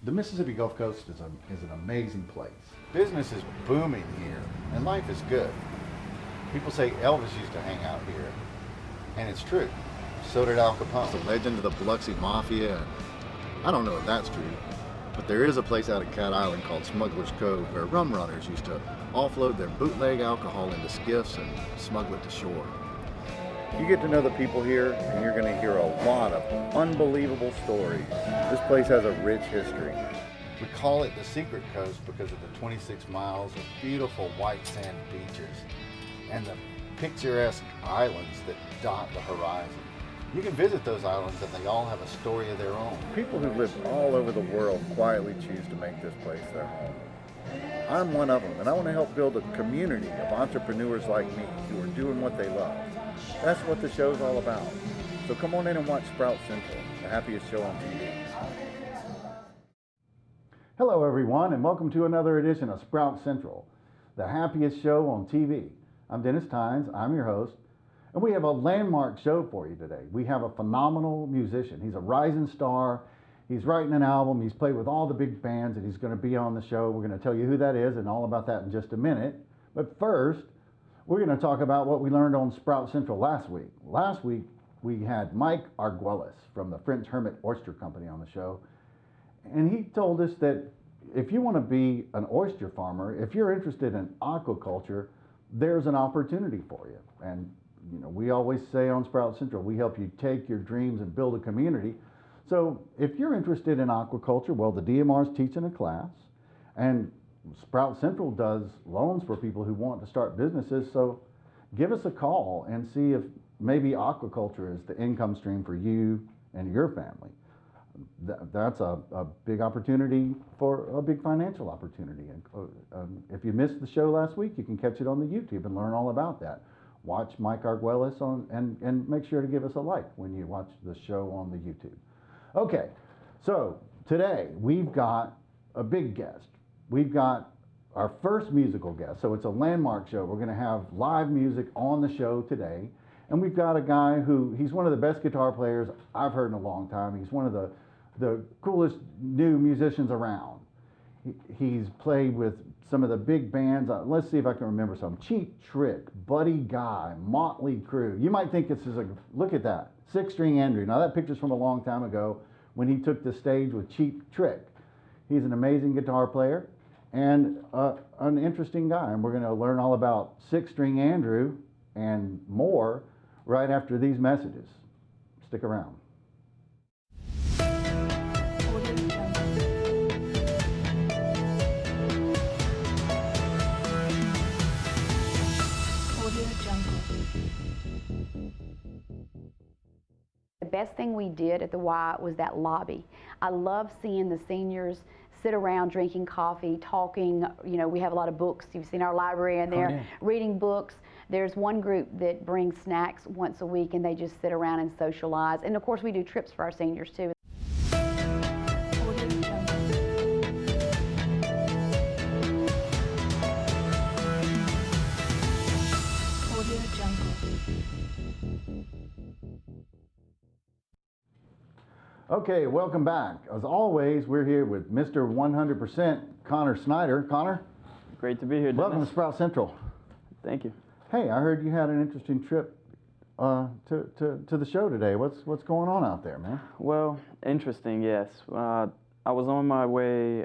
The Mississippi Gulf Coast is an amazing place. Business is booming here, and life is good. People say Elvis used to hang out here, and it's true. So did Al Capone. The legend of the Biloxi Mafia. I don't know if that's true, but there is a place out at Cat Island called Smuggler's Cove where rum runners used to offload their bootleg alcohol into skiffs and smuggle it to shore. You get to know the people here, and you're going to hear a lot of unbelievable stories. This place has a rich history. We call it the Secret Coast because of the 26 miles of beautiful white sand beaches and the picturesque islands that dot the horizon. You can visit those islands and they all have a story of their own. People who live all over the world quietly choose to make this place their home. I'm one of them, and I want to help build a community of entrepreneurs like me who are doing what they love. That's what the show's all about. So come on in and watch Sprout Central, the happiest show on TV. Hello everyone, and welcome to another edition of Sprout Central, the happiest show on TV. I'm Dennis Tynes, I'm your host, and we have a landmark show for you today. We have a phenomenal musician. He's a rising star. He's writing an album. He's played with all the big bands, and he's going to be on the show. We're going to tell you who that is and all about that in just a minute. But first, we're going to talk about what we learned on Sprout Central last week. Last week, we had Mike Arguelles from the French Hermit Oyster Company on the show. And he told us that if you want to be an oyster farmer, if you're interested in aquaculture, there's an opportunity for you. And you know, we always say on Sprout Central, we help you take your dreams and build a community. So if you're interested in aquaculture, well, the DMR is teaching a class, and Sprout Central does loans for people who want to start businesses. So give us a call and see if maybe aquaculture is the income stream for you and your family. That's a big opportunity, for a big financial opportunity. And if you missed the show last week, you can catch it on the YouTube and learn all about that. Watch Mike Arguelles on, and make sure to give us a like when you watch the show on the YouTube. Okay, so today we've got a big guest. We've got our first musical guest, so it's a landmark show. We're going to have live music on the show today, and we've got a guy he's one of the best guitar players I've heard in a long time. He's one of the coolest new musicians around. He's played with some of the big bands. Let's see if I can remember some. Cheap Trick, Buddy Guy, Motley Crue. You might think this is look at that, Six String Andrew. Now that picture's from a long time ago when he took the stage with Cheap Trick. He's an amazing guitar player and an interesting guy. And we're going to learn all about Six String Andrew and more right after these messages. Stick around. The best thing we did at the Y was that lobby. I love seeing the seniors sit around drinking coffee, talking. You know, we have a lot of books. You've seen our library in there, reading books. There's one group that brings snacks once a week, and they just sit around and socialize. And of course, we do trips for our seniors too. Okay, welcome back. As always, we're here with Mr. 100% Connor Snyder. Connor? Great to be here, Dennis. Welcome to Sprout Central. Thank you. Hey, I heard you had an interesting trip to the show today. What's going on out there, man? Well, interesting, yes. I was on my way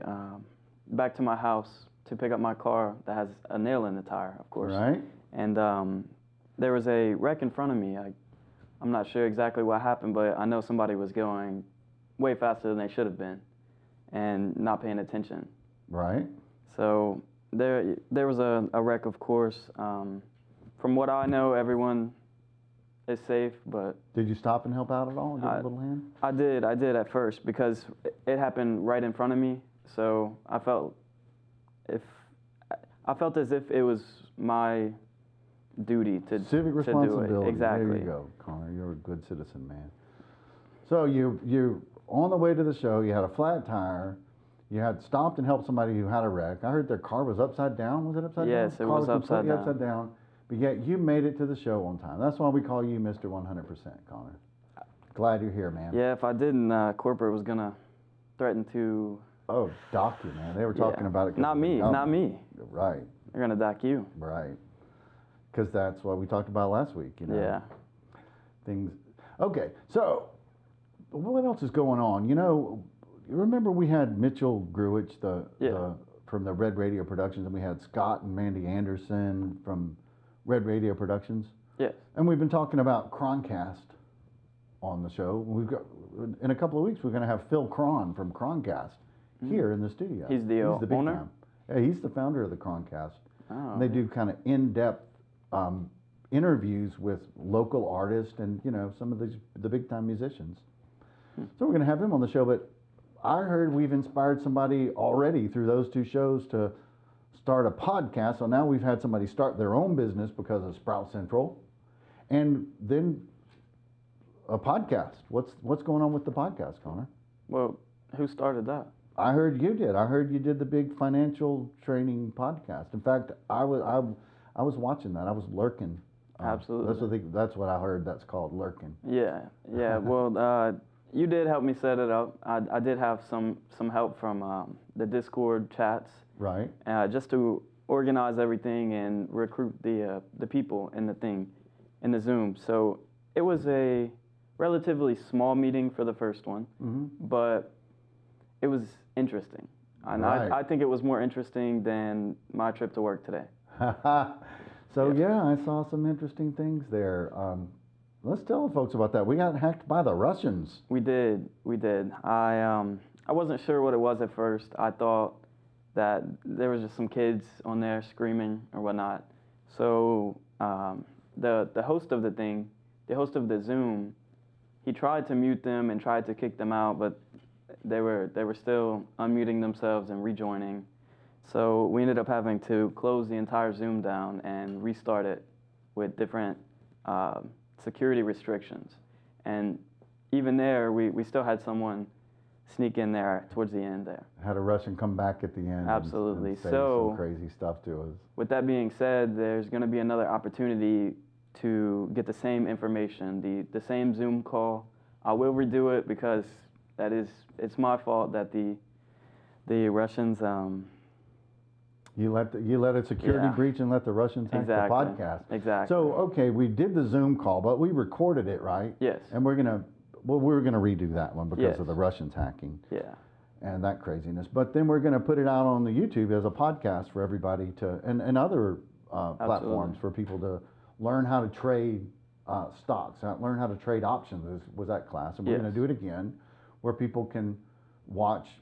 back to my house to pick up my car that has a nail in the tire, of course. Right. And there was a wreck in front of me. I'm not sure exactly what happened, but I know somebody was going way faster than they should have been and not paying attention. Right. So there was a wreck, of course. From what I know, everyone is safe, but... Did you stop and help out at all and give a little hand? I did at first because it happened right in front of me. So I felt as if it was my duty to Civic responsibility. do it. Exactly. There you go, Connor. You're a good citizen, man. So you on the way to the show, you had a flat tire. You had stopped and helped somebody who had a wreck. I heard their car was upside down. Was it upside down? Yes, it was upside down. Upside down. But yet you made it to the show on time. That's why we call you Mr. 100%, Connor. Glad you're here, man. Yeah, if I didn't, corporate was gonna threaten to Oh, dock you, man. They were talking about it. 'cause Not of the me, not government. me. Right, They're gonna dock you. right. Because that's what we talked about last week, you know. Yeah. Things. Okay, so what else is going on? You know, you remember we had Mitchell Gruich, from the Red Radio Productions, and we had Scott and Mandy Anderson from Red Radio Productions. Yes. And we've been talking about Croncast on the show. We've got in a couple of weeks we're going to have Phil Cron from Croncast here in the studio. He's the big owner? time. Yeah, he's the founder of the Croncast. Oh. And they do kind of in-depth interviews with local artists and some of the big time musicians. So we're going to have him on the show. But I heard we've inspired somebody already through those two shows to start a podcast. So now we've had somebody start their own business because of Sprout Central, and then a podcast. What's going on with the podcast, Connor? Well, who started that? I heard you did. I heard you did the big financial training podcast. In fact, I was watching that. I was lurking. Absolutely. That's what I heard. That's called lurking. Yeah. Well, you did help me set it up. I did have some help from the Discord chats. Right. Just to organize everything and recruit the people in the Zoom. So it was a relatively small meeting for the first one, but it was interesting. And Right. I think it was more interesting than my trip to work today. So yeah, I saw some interesting things there. Let's tell folks about that. We got hacked by the Russians. We did. I wasn't sure what it was at first. I thought that there was just some kids on there screaming or whatnot. So the host of the Zoom, he tried to mute them and tried to kick them out, but they were still unmuting themselves and rejoining. So we ended up having to close the entire Zoom down and restart it with different security restrictions. And even there, we still had someone sneak in there towards the end there. Had a Russian come back at the end. Absolutely. And say So some crazy stuff to us. with that being said, there's going to be another opportunity to get the same information, the same Zoom call. I will redo it because it's my fault that the Russians. You let a security Yeah. breach and let the Russians hack the Exactly. podcast. Exactly. So okay, we did the Zoom call, but we recorded it, right? Yes. And we're gonna redo that one because Yes. of the Russians hacking Yeah. and that craziness. But then we're gonna put it out on the YouTube as a podcast for everybody to and other platforms for people to learn how to trade stocks, learn how to trade options. Was that class? And we're Yes. gonna do it again, where people can watch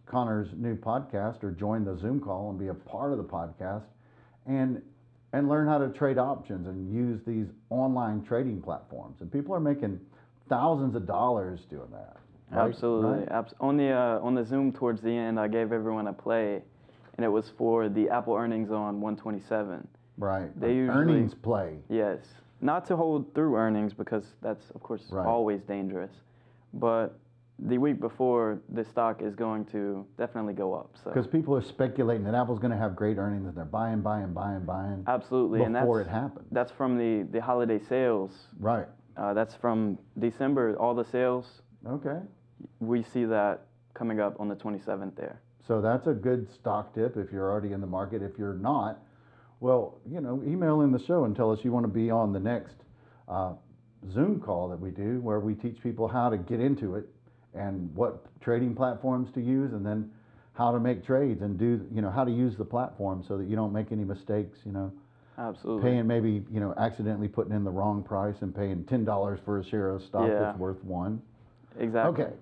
Connor's new podcast or join the Zoom call and be a part of the podcast and learn how to trade options and use these online trading platforms. And people are making thousands of dollars doing that. Right? Absolutely. Right? On the Zoom towards the end, I gave everyone a play, and it was for the Apple earnings on 127. Right. They An usually- earnings play. Yes. Not to hold through earnings because that's, of course, Right. always dangerous. But the week before, the stock is going to definitely go up. So Because people are speculating that Apple's going to have great earnings and they're buying absolutely, and before that's it happens. that's from the holiday sales. Right. That's from December. All the sales, Okay. we see that coming up on the 27th there. So that's a good stock tip if you're already in the market. If you're not, well, email in the show and tell us you want to be on the next Zoom call that we do, where we teach people how to get into it and what trading platforms to use, and then how to make trades and do, how to use the platform so that you don't make any mistakes, Absolutely. paying maybe, accidentally putting in the wrong price and paying $10 for a share of stock Yeah. that's worth $1. Exactly. Okay,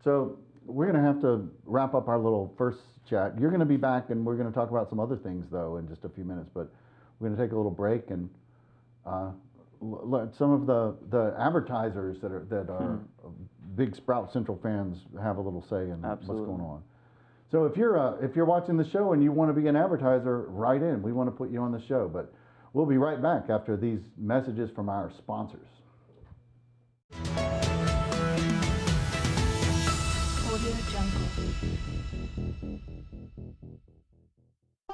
so we're going to have to wrap up our little first chat. You're going to be back, and we're going to talk about some other things, though, in just a few minutes. But we're going to take a little break and let some of the advertisers that are big Sprout Central fans have a little say in Absolutely. what's going on. So if you're watching the show and you want to be an advertiser, write in. We want to put you on the show. But we'll be right back after these messages from our sponsors. Audio Jungle.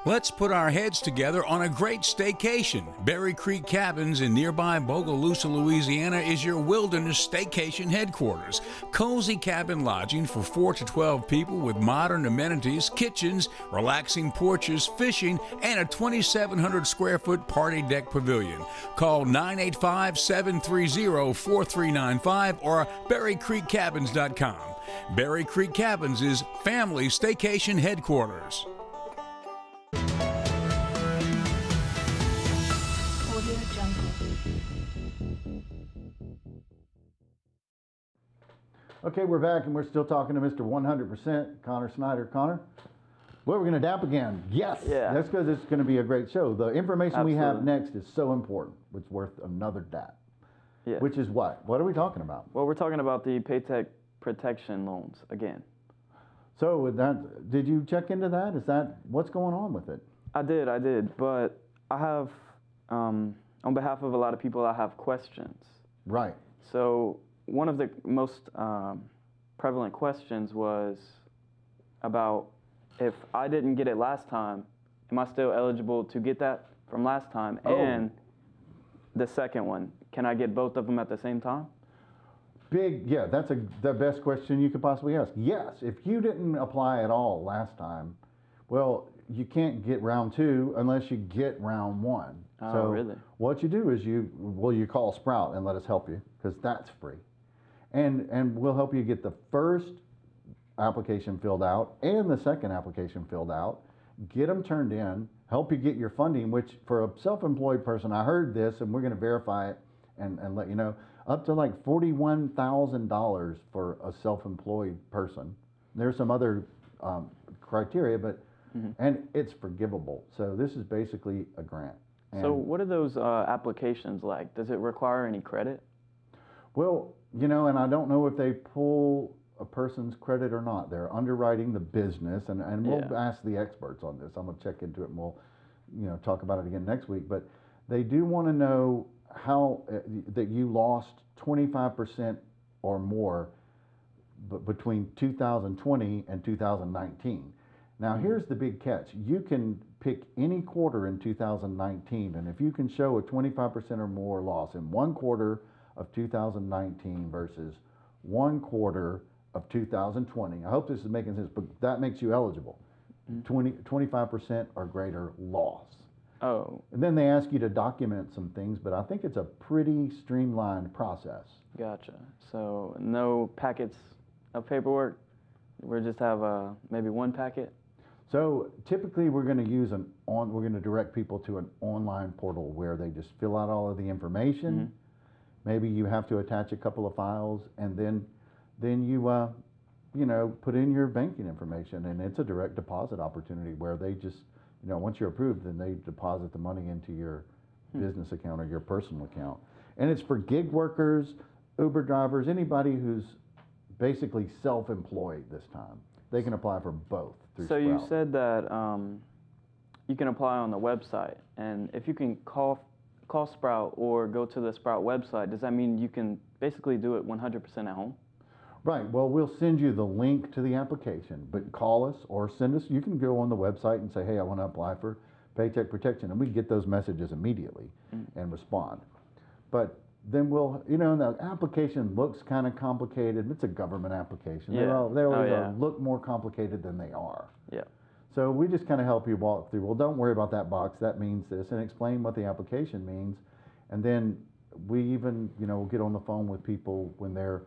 Let's put our heads together on a great staycation. Berry Creek Cabins in nearby Bogalusa, Louisiana is your wilderness staycation headquarters. Cozy cabin lodging for 4 to 12 people with modern amenities, kitchens, relaxing porches, fishing, and a 2,700 square foot party deck pavilion. Call 985-730-4395 or berrycreekcabins.com. Berry Creek Cabins is family staycation headquarters. Okay, we're back and we're still talking to Mr. 100%, Connor Snyder. Connor, well, we're going to dap again. Yes, Yeah. That's because it's going to be a great show. The information we have Absolutely. next is so important. It's worth another dap. Yeah. Which is what? What are we talking about? Well, we're talking about the Paycheck Protection loans again. So with that, did you check into that? Is that what's going on with it? I did, but I have, on behalf of a lot of people, I have questions. Right. So one of the most prevalent questions was about if I didn't get it last time, am I still eligible to get that from last time? Oh. And the second one, can I get both of them at the same time? Yeah, that's the best question you could possibly ask. Yes, if you didn't apply at all last time, well, you can't get round two unless you get round one. Oh, so really? What you do is you call Sprout and let us help you because that's free. And we'll help you get the first application filled out and the second application filled out, get them turned in, help you get your funding, which for a self-employed person, I heard this and we're going to verify it and let you know, up to like $41,000 for a self-employed person. There's some other criteria, but and it's forgivable. So this is basically a grant. So what are those applications like? Does it require any credit? Well, you know, and I don't know if they pull a person's credit or not. They're underwriting the business, and we'll ask the experts on this. I'm going to check into it, and we'll, talk about it again next week. But they do want to know how that you lost 25% or more between 2020 and 2019. Now, here's the big catch. You can pick any quarter in 2019, and if you can show a 25% or more loss in one quarter of 2019 versus one quarter of 2020, I hope this is making sense, but that makes you eligible. 25% or greater loss. Oh, And then they ask you to document some things, but I think it's a pretty streamlined process. gotcha. So no packets of paperwork? We just have maybe one packet? So typically we're going to we're going to direct people to an online portal where they just fill out all of the information. Maybe you have to attach a couple of files, and then you put in your banking information, and it's a direct deposit opportunity where they just once you're approved, then they deposit the money into your business account or your personal account. And it's for gig workers, Uber drivers, anybody who's basically self-employed this time. They can apply for both through So Sprout. you said that you can apply on the website, and if you can call Sprout or go to the Sprout website, does that mean you can basically do it 100% at home? Right. Well, we'll send you the link to the application, but call us or send us. You can go on the website and say, hey, I want to apply for Paycheck Protection, and we get those messages immediately and respond. But then we'll, the application looks kind of complicated. It's a government application. They Yeah. always look more complicated than they are. Yeah. So we just kind of help you walk through. Well, don't worry about that box. That means this, and explain what the application means. And then we even, get on the phone with people when they're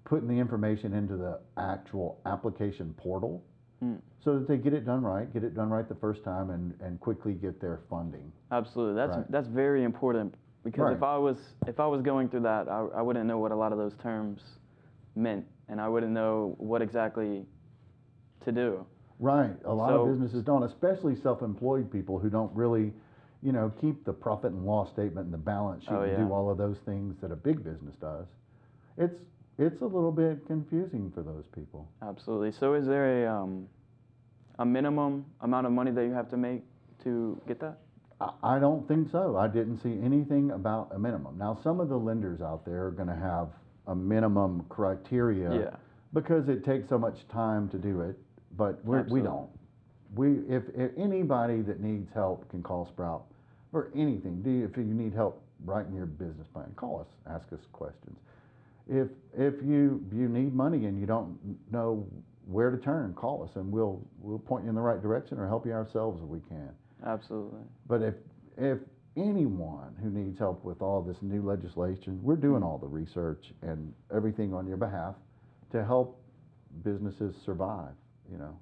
putting the information into the actual application portal so that they get it done right the first time and quickly get their funding. Absolutely. Right. That's very important, because Right. if I was going through that, I wouldn't know what a lot of those terms meant, and I wouldn't know what exactly to do. Right. A lot of So- businesses don't, especially self-employed people who don't really, keep the profit and loss statement and the balance sheet Oh, and yeah. do all of those things that a big business does. It's a little bit confusing for those people. Absolutely. So is there a minimum amount of money that you have to make to get that? I don't think so. I didn't see anything about a minimum. Now, some of the lenders out there are going to have a minimum criteria Yeah. because it takes so much time to do it, but we Absolutely. don't. if anybody that needs help can call Sprout for anything. If you need help writing your business plan, call us, ask us questions. If you need money and you don't know where to turn, call us and we'll point you in the right direction or help you ourselves if we can. Absolutely. But if anyone who needs help with all this new legislation, we're doing all the research and everything on your behalf to help businesses survive,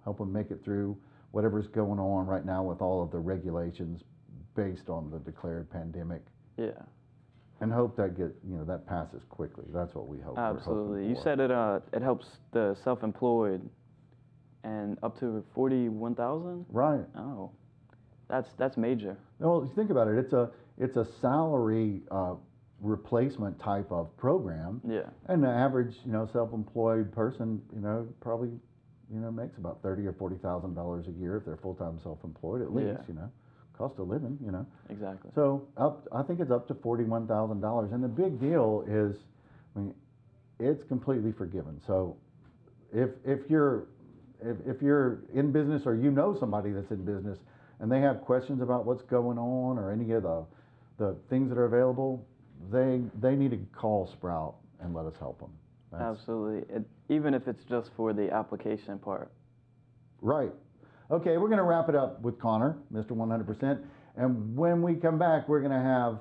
help them make it through whatever's going on right now with all of the regulations based on the declared pandemic. Yeah. And hope that that passes quickly. That's what we hope. Absolutely. You for. said it helps the self-employed, and up to 41,000. Right. Oh, that's major. Well, you think about it. It's a salary replacement type of program. Yeah. And the average self-employed person probably makes about $30,000 or $40,000 a year if they're full-time self-employed at least. Yeah. Cost of living. Exactly. So I think it's up to $41,000, and the big deal is, it's completely forgiven. So if you're in business or somebody that's in business and they have questions about what's going on or any of the things that are available, they need to call Sprout and let us help them. Absolutely. Even if it's just for the application part. Right. Okay, we're going to wrap it up with Connor, Mr. 100%. And when we come back, we're going to have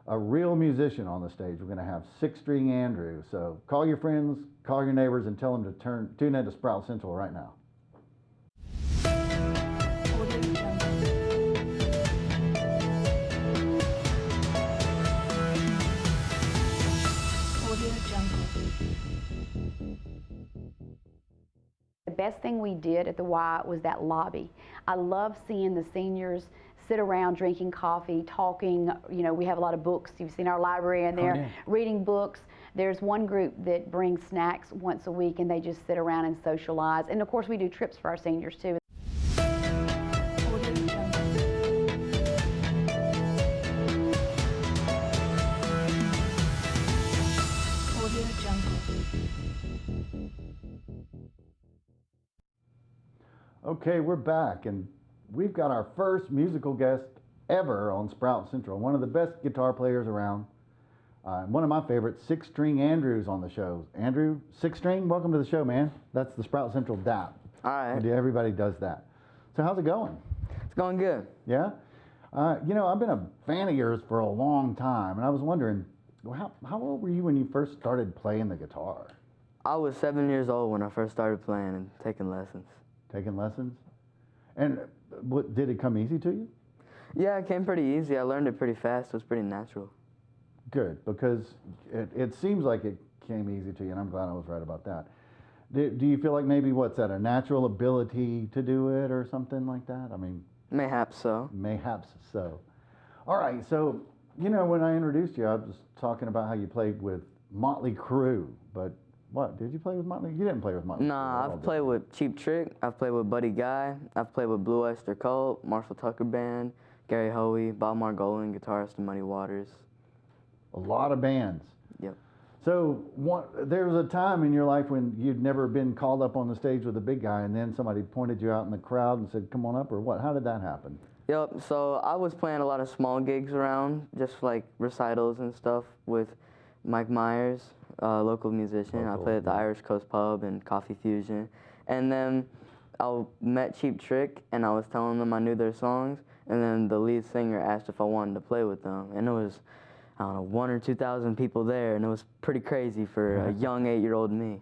a real musician on the stage. We're going to have Six String Andrew. So call your friends, call your neighbors, and tell them to tune in to Sprout Central right now. The best thing we did at the Y was that lobby. I love seeing the seniors sit around drinking coffee, talking. We have a lot of books. You've seen our library in there, reading books. There's one group that brings snacks once a week and they just sit around and socialize. And of course we do trips for our seniors too. Okay, we're back, and we've got our first musical guest ever on Sprout Central. One of the best guitar players around. One of my favorites, Six String Andrew's on the show. Andrew, Six String, welcome to the show, man. That's the Sprout Central DAP. All right. Everybody does that. So how's it going? It's going good. Yeah? I've been a fan of yours for a long time, and I was wondering, how old were you when you first started playing the guitar? I was 7 years old when I first started playing and taking lessons. Taking lessons? And did it come easy to you? Yeah, it came pretty easy. I learned it pretty fast. It was pretty natural. Good, because it seems like it came easy to you, and I'm glad I was right about that. Do you feel like maybe, a natural ability to do it or something like that? I mean... Mayhaps so. Mayhaps so. All right, so, when I introduced you, I was talking about how you played with Motley Crue, but what, did you play with Motley? You didn't play with Motley Crue. Nah, I've played with Cheap Trick, I've played with Buddy Guy, I've played with Blue Oyster Cult, Marshall Tucker Band, Gary Hoey, Bob Margolin, guitarist of Muddy Waters. A lot of bands. Yep. So there was a time in your life when you'd never been called up on the stage with a big guy, and then somebody pointed you out in the crowd and said, come on up, or what? How did that happen? Yep, so I was playing a lot of small gigs around, just like recitals and stuff with Mike Myers, local musician. I played at the Irish Coast Pub and Coffee Fusion. And then I met Cheap Trick, and I was telling them I knew their songs, and then the lead singer asked if I wanted to play with them. And it was, 1,000 or 2,000 people there, and it was pretty crazy for a young 8-year-old me.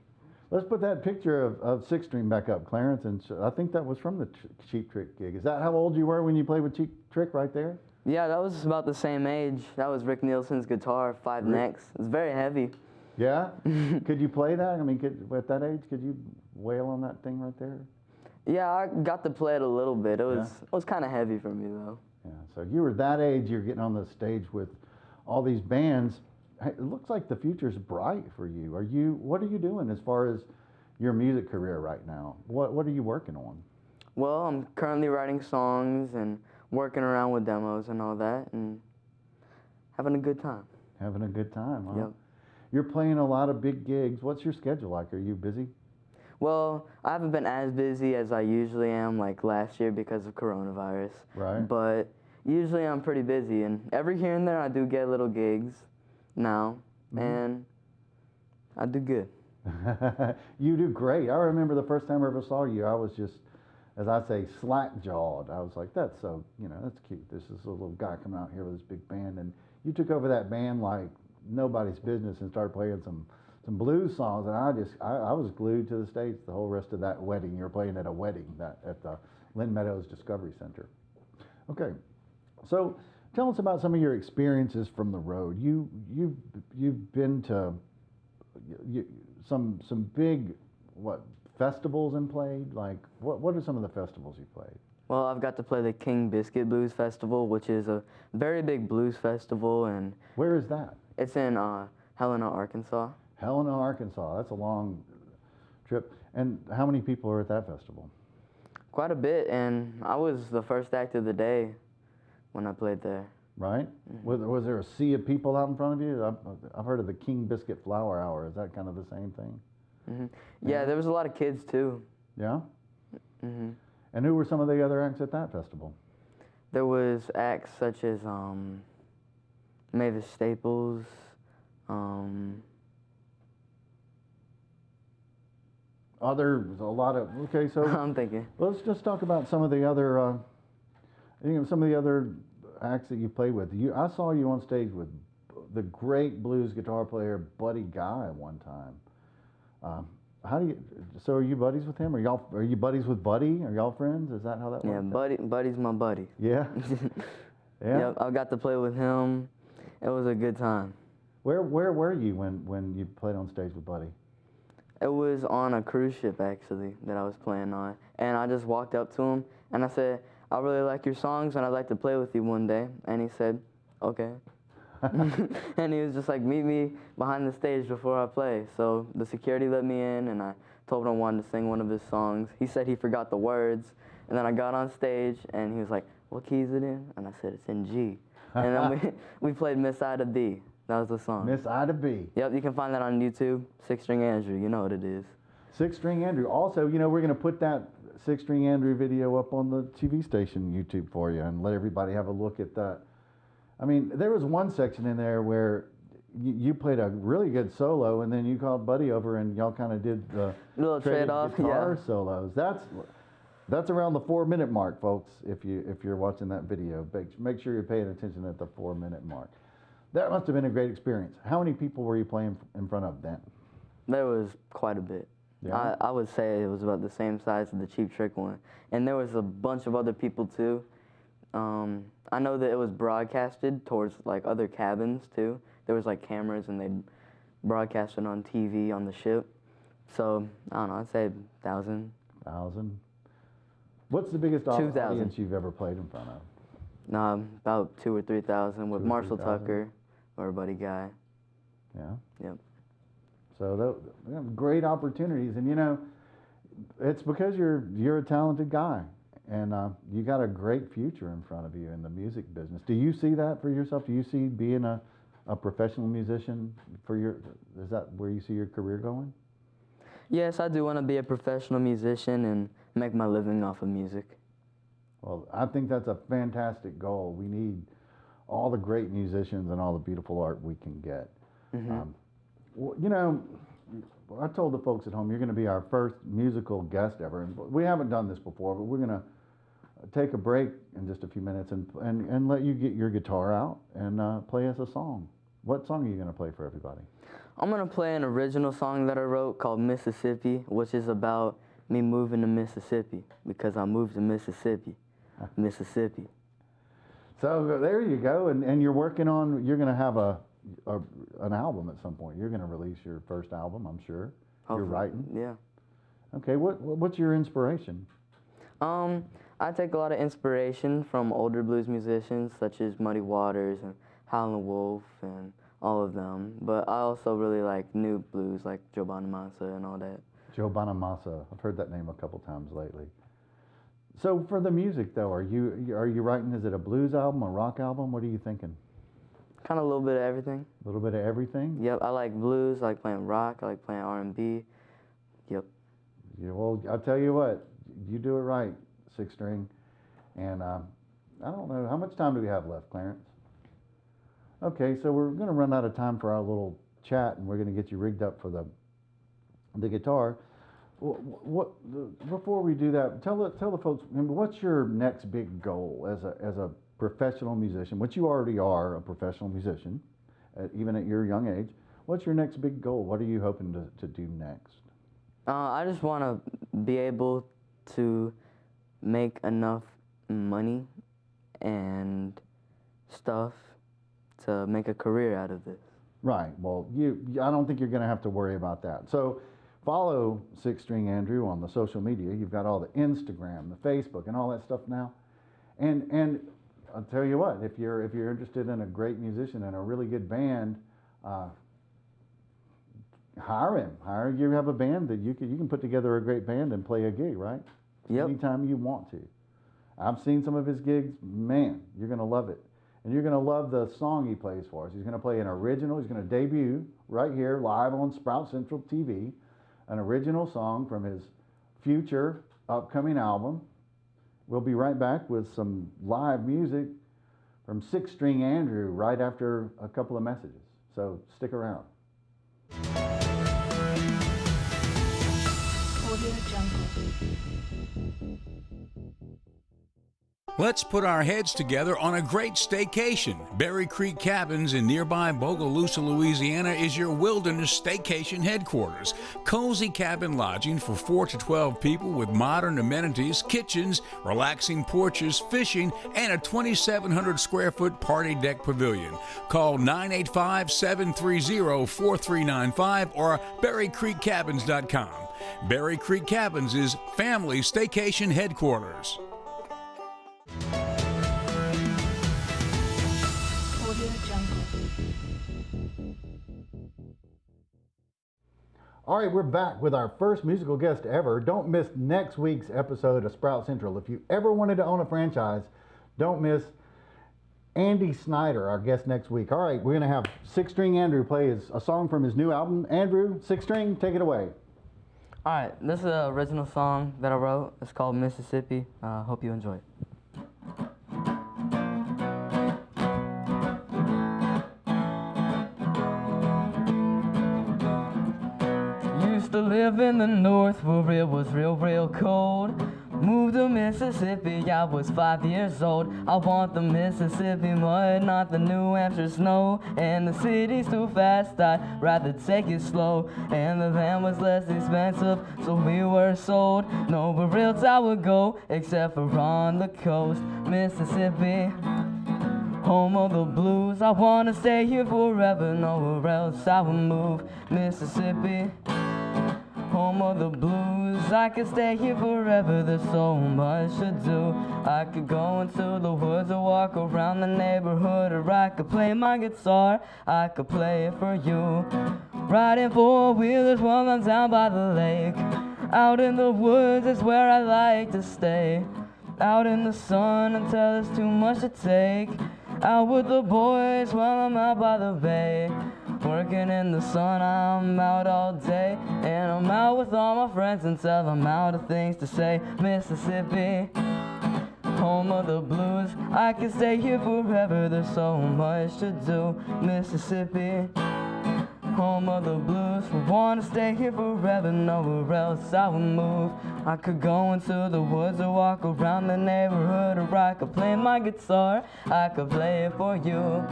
Let's put that picture of Six String back up, Clarence, and I think that was from the Cheap Trick gig. Is that how old you were when you played with Cheap Trick right there? Yeah, that was about the same age. That was Rick Nielsen's guitar, 5 necks. It was very heavy. Yeah? Could you play that? I mean, at that age, could you wail on that thing right there? Yeah, I got to play it a little bit. It was kind of heavy for me, though. Yeah, so you were that age, you're getting on the stage with all these bands. It looks like the future's bright for you. What are you doing as far as your music career right now? What are you working on? Well, I'm currently writing songs and working around with demos and all that, and having a good time. Having a good time, huh? Yep. You're playing a lot of big gigs. What's your schedule like? Are you busy? Well, I haven't been as busy as I usually am, like last year because of coronavirus. Right. But usually I'm pretty busy, and every here and there I do get little gigs now, and I do good. You do great. I remember the first time I ever saw you, I was just, as I say, slack-jawed. I was like, that's so, that's cute. This is a little guy coming out here with this big band, and you took over that band like nobody's business and started playing some blues songs, and I was glued to the stage the whole rest of that wedding. You were playing at a wedding at the Lynn Meadows Discovery Center. Okay, so tell us about some of your experiences from the road. You've been to some big festivals and played. Like what are some of the festivals you played? Well, I've got to play the King Biscuit Blues Festival, which is a very big blues festival, and Where is that? it's in Helena, Arkansas. Helena, Arkansas. That's a long trip. And how many people are at that festival? Quite a bit, and I was the first act of the day when I played there. Right? Was there a sea of people out in front of you? I've heard of the King Biscuit Flower Hour. Is that kind of the same thing? Yeah, there was a lot of kids too. Yeah? And who were some of the other acts at that festival? There was acts such as Mavis Staples, There's a lot of, okay, so I'm thinking. let's just talk about some of the other, some of the other acts that you played with. I saw you on stage with the great blues guitar player Buddy Guy one time. So are you buddies with him? Are you buddies with Buddy? Are y'all friends? Is that how that Yeah, works? Buddy's my buddy. Yeah? Yeah? Yep, I got to play with him. It was a good time. Where were you when you played on stage with Buddy? It was on a cruise ship, actually, that I was playing on. And I just walked up to him, and I said, I really like your songs, and I'd like to play with you one day. And he said, okay. And he was just like, meet me behind the stage before I play. So the security let me in, and I told him I wanted to sing one of his songs. He said he forgot the words. And then I got on stage, and he was like, what key is it in? And I said, it's in G. And then we played Miss Ida B. That was the song. Miss Ida B. Yep, you can find that on YouTube. Six String Andrew, you know what it is. Six String Andrew. Also, we're going to put that Six String Andrew video up on the TV station YouTube for you and let everybody have a look at that. I mean, there was one section in there where you played a really good solo, and then you called Buddy over and y'all kind of did the little trade-off guitar solos. That's around the 4-minute mark, folks. If you're watching that video, make sure you're paying attention at the 4-minute mark. That must have been a great experience. How many people were you playing in front of then? There was quite a bit. Yeah. I would say it was about the same size as the Cheap Trick one. And there was a bunch of other people too. I know that it was broadcasted towards like other cabins too. There was like cameras and they broadcasted on TV on the ship. So, I don't know, I'd say 1,000. 1,000. What's the biggest 2,000. audience you've ever played in front of? About 2,000 or 3,000 with 2,000 or Marshall 3,000. Tucker or Buddy Guy. Yeah. Yep. So great opportunities, and it's because you're a talented guy, and you got a great future in front of you in the music business. Do you see that for yourself? Do you see being a professional musician is that where you see your career going? Yes, I do want to be a professional musician and make my living off of music. Well, I think that's a fantastic goal. We need all the great musicians and all the beautiful art we can get. I told the folks at home, you're going to be our first musical guest ever. And we haven't done this before, but we're going to take a break in just a few minutes and let you get your guitar out and play us a song. What song are you going to play for everybody? I'm going to play an original song that I wrote called Mississippi, which is about me moving to Mississippi because I moved to Mississippi. Mississippi. So there you go, and you're working on, you're going to have an album at some point. You're going to release your first album, I'm sure. Hopefully. You're writing? Yeah. Okay, what's your inspiration? I take a lot of inspiration from older blues musicians such as Muddy Waters and Howlin' Wolf and all of them, but I also really like new blues like Joe Bonamassa and all that. Joe Bonamassa. I've heard that name a couple times lately. So for the music though, are you writing, is it a blues album, a rock album? What are you thinking? Kind of a little bit of everything. A little bit of everything? Yep, I like blues, I like playing rock, I like playing R&B. Yep. Yeah, well, I'll tell you what, you do it right, Six String. And I don't know, how much time do we have left, Clarence? Okay, so we're going to run out of time for our little chat, and we're going to get you rigged up for the guitar. Before we do that, tell the folks, what's your next big goal as a professional musician, which you already are a professional musician, even at your young age. What's your next big goal? What are you hoping to do next? I just want to be able to make enough money and stuff to make a career out of this. Right. Well, I don't think you're going to have to worry about that. So follow Six String Andrew on the social media. You've got all the Instagram, the Facebook, and all that stuff now. And I'll tell you what, if you're interested in a great musician and a really good band, hire him. You have a band that you can put together a great band and play a gig, right? Yep. Anytime you want to. I've seen some of his gigs. Man, you're going to love it. And you're going to love the song he plays for us. He's going to play an original. He's going to debut right here live on Sprout Central TV, an original song from his future upcoming album. We'll be right back with some live music from Six String Andrew right after a couple of messages. So stick around. Let's put our heads together on a great staycation. Berry Creek Cabins in nearby Bogalusa, Louisiana is your wilderness staycation headquarters. Cozy cabin lodging for 4 to 12 people with modern amenities, kitchens, relaxing porches, fishing, and a 2,700 square foot party deck pavilion. Call 985-730-4395 or berrycreekcabins.com. Berry Creek Cabins is family staycation headquarters. All right, we're back with our first musical guest ever. Don't miss next week's episode of Sprout Central. If you ever wanted to own a franchise, don't miss Andy Snyder, our guest next week. All right, we're going to have Six String Andrew play a song from his new album. Andrew, Six String, take it away. All right, this is an original song that I wrote. It's called Mississippi. Hope you enjoy it. Used to live in the north where it was real cold. Moved to Mississippi, I was 5 years old. I want the Mississippi mud, not the New Hampshire snow. And the city's too fast, I'd rather take it slow. And the land was less expensive, so we were sold. Nowhere else I would go, except for on the coast. Mississippi, home of the blues. I wanna stay here forever, nowhere else I would move. Mississippi, home of the blues. I could stay here forever, there's so much to do. I could go into the woods or walk around the neighborhood, or I could play my guitar, I could play it for you. Riding four-wheelers while I'm down by the lake. Out in the woods is where I like to stay. Out in the sun until there's too much to take. Out with the boys while I'm out by the bay. Working in the sun, I'm out all day. And I'm out with all my friends until I'm out of things to say. Mississippi, home of the blues. I could stay here forever, there's so much to do. Mississippi, home of the blues. I wanna stay here forever, nowhere else I would move. I could go into the woods or walk around the neighborhood, or I could play my guitar, I could play it for you.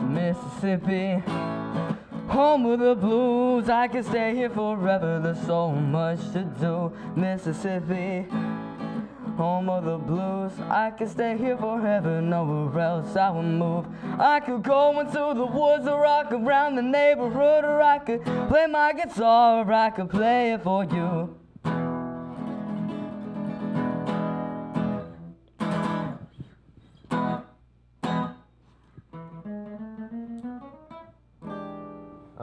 Mississippi, home of the blues. I could stay here forever, there's so much to do. Mississippi, home of the blues. I could stay here forever, nowhere else I would move. I could go into the woods or rock around the neighborhood, or I could play my guitar, or I could play it for you.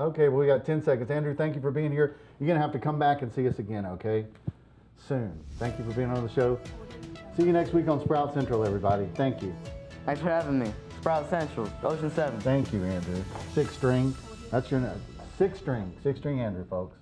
Okay, well, we got 10 seconds. Andrew, thank you for being here. You're going to have to come back and see us again, okay? Soon. Thank you for being on the show. See you next week on Sprout Central, everybody. Thank you. Thanks for having me. Sprout Central, Ocean 7. Thank you, Andrew. Six string. That's your name. Six string Andrew, folks.